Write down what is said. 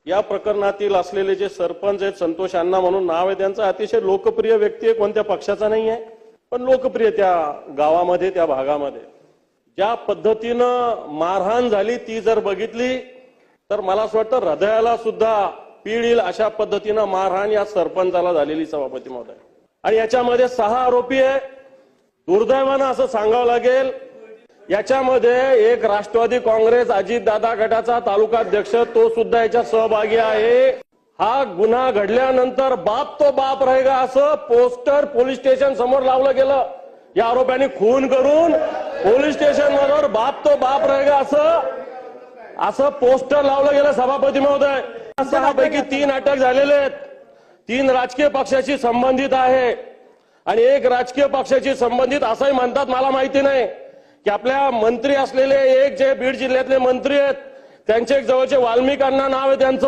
या प्रकरणातील असलेले जे सरपंच आहेत संतोष अण्णा म्हणून नाव आहे त्यांचं, अतिशय लोकप्रिय व्यक्ती आहे, कोणत्या पक्षाचा नाही आहे पण लोकप्रिय त्या गावामध्ये त्या भागामध्ये. ज्या पद्धतीनं मारहाण झाली ती जर बघितली तर मला असं वाटतं हृदयाला सुद्धा पीड येईल अशा पद्धतीनं मारहाण या सरपंचाला झालेली सभापती महोदय. आणि याच्यामध्ये 6 आरोपी आहे. दुर्दैवानं असं सांगावं लागेल याच्यामध्ये एक राष्ट्रवादी काँग्रेस अजितदादा गटाचा तालुकाध्यक्ष तो सुद्धा याच्यात सहभागी आहे. हा गुन्हा घडल्यानंतर बाप तो बाप रहेगा असं पोस्टर पोलीस स्टेशन समोर लावलं गेलं. या आरोपींनी खून करून पोलीस स्टेशन वर बाप तो बाप रहेगा असं पोस्टर लावलं गेलं सभापती महोदय. 6 पैकी 3 अटक झालेले आहेत. 3 राजकीय पक्षाशी संबंधित आहे आणि एक राजकीय पक्षाशी संबंधित असंही म्हणतात, मला माहिती नाही की आपल्या मंत्री असलेले एक जे बीड जिल्ह्यातले मंत्री आहेत त्यांचे एक जवळचे वाल्मिक अण्णा नाव आहे त्यांचं.